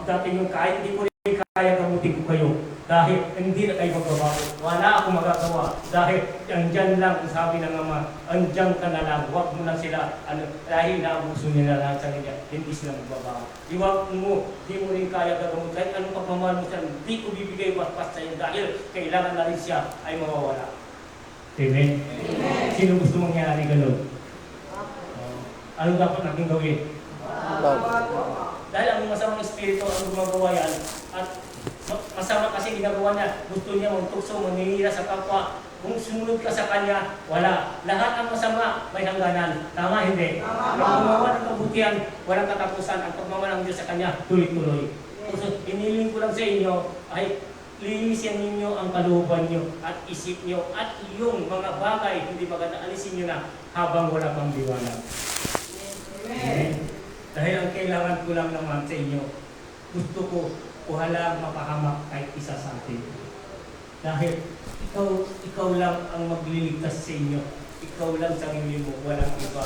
pagdating yung kahit hindi ko rin kaya gamutin ko kayo, dahil hindi na kayo magbabago. Wala akong magagawa. Dahil andyan lang, sabi ng Ama, andyan ka na lang. Huwag mo na sila, dahil naabuso nila lang sa kanya, hindi sila magbabago. Iwag mo, di mo rin kaya gagamot. Kahit anong pagmamahal mo siya, hindi ko bibigay paspas sa iyo dahil kailangan na rin siya ay mawawala. Amen? Amen. Sino gusto mangyari ganun? Ano dapat natin gawin? Dahil ang masamang espiritu ang gumagawa yan, at masama kasi ginagawa niya, gusto niya magtukso, maninira sa kapwa. Kung sumunod ka sa kanya, wala. Lahat ang masama may hangganan. Tama, hindi? Ang gumawa ng kabutihan, walang katapusan. Ang pagmamahal ng Diyos sa kanya, tuloy-tuloy. So, iniling ko lang sa inyo, ay linisin ninyo ang kalooban nyo at isip nyo at yung mga bagay, hindi maganda, alisin nyo na habang wala pang liwanag. Amen. Dahil ang kailangan ko lang naman sa inyo, gusto ko walang mapahamak kahit isa sa atin. Dahil ikaw lang ang magliligtas sa inyo. Ikaw lang sarili mo, walang iba.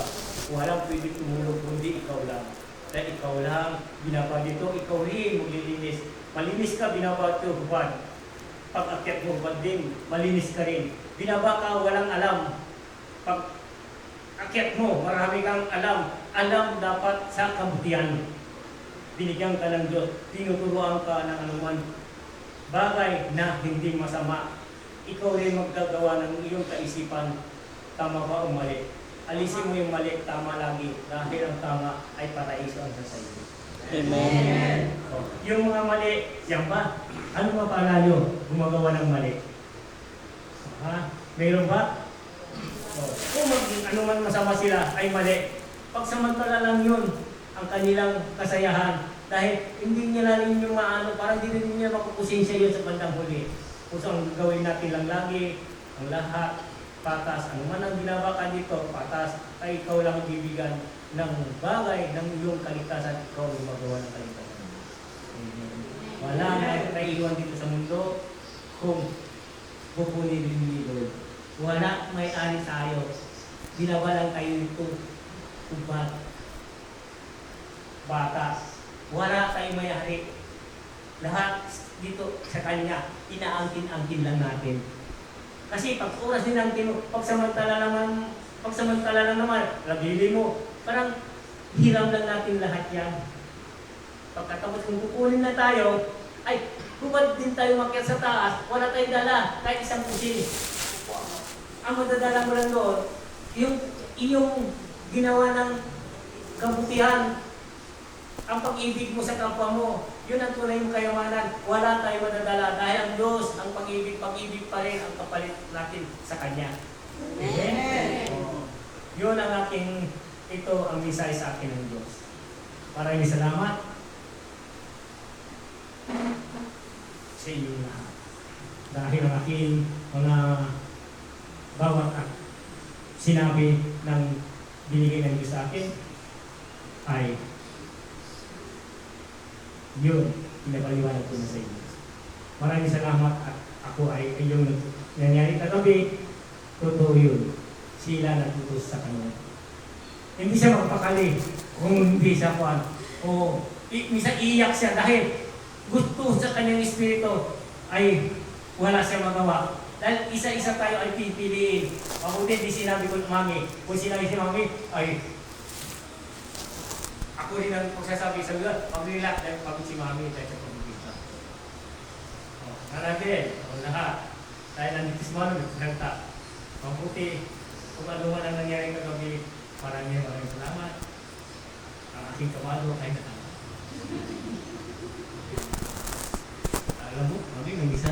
Walang pwede tumulog, kundi ikaw lang. Dahil ikaw lang, binaba dito, ikaw rin maglilinis. Malinis ka, binaba ito, hubad. Pag akyat mo, hubad din, malinis ka rin. Binaba ka, walang alam. Pag akyat mo, marami kang alam. Alam dapat sa kabutihan. Binigyan ka ng Diyos, tinuturuan ka ng anuman bagay na hindi masama. Ikaw rin magdagawa ng iyong kaisipan, tama ba o mali? Alisin mo yung mali, tama lagi, dahil ang tama ay paraiso ang sa iyo. Amen. So, yung mga mali, yan ba? Ano ba pala nyo gumagawa ng mali? Ha? Mayroon ba? Kung ano man masama sila ay mali, pagsamantala lang yun ang kanilang kasayahan. Dahil hindi niya na rin yung maano, parang hindi rin niya makukusensya yun sa bandang huli. Kung saan gawin natin lang lagi, ang lahat, patas. Ano man ang ginawa ka dito, patas, ay ikaw lang bibigyan ng bagay ng iyong kaligtasan, ikaw ang magawa ng kaligtasan. Wala na naiiwan dito sa mundo kung kukunin rin ni Lord. Wala may-ari tayo. Ginawa lang tayo ito. Ubat. Batas. Wala tayong may-ari. Lahat dito sa Kanya, inaangkin-angkin lang natin. Kasi pag oras ninangkin mo, pagsamantala lang naman, labili mo, parang hiram lang natin lahat yan. Pagkatapos kung kukunin na tayo, ay hubad din tayo makyat sa taas, wala tayong dala, kahit isang pusin. Ang madadala mo lang doon, yung iyong ginawa ng kabutihan, ang pag-ibig mo sa kapwa mo, yun ang tunay mong kayamanan. Wala tayong madadala dahil ang Diyos, ang pag-ibig pa rin ang kapalit natin sa Kanya. Amen? Yun ang ito ang mensahe sa akin ng Diyos. Maraming salamat sa inyo lahat. Dahil ang aking mga bawat sinabi ng binigay ng Diyos sa akin ay yun, pinapaliwanag ko na sa inyo. Maraming salamat at ako ay yung nangyari kagabi, totoo yun. Sila natutos sa kanya. Hindi siya magpakali kung hindi siya kuwan. O, minsan iiyak siya dahil gusto sa kanyang espiritu ay wala siya magawa. Dahil isa-isa tayo ay pipiliin. Mabuti, di sinabi ko mami. Kung sinabi si mami, ay ako rin ang pagsasabi sa mga pag-relax dahil pagod si mami dahil sa pag-ibig. Natin, lahat. Dahil nandito si mami, nagsalita. Mabuti, kung ano man ang nangyari kagabi, maraming salamat. Ang aking kamalo ay nakakita. Alam mo, mami, may isa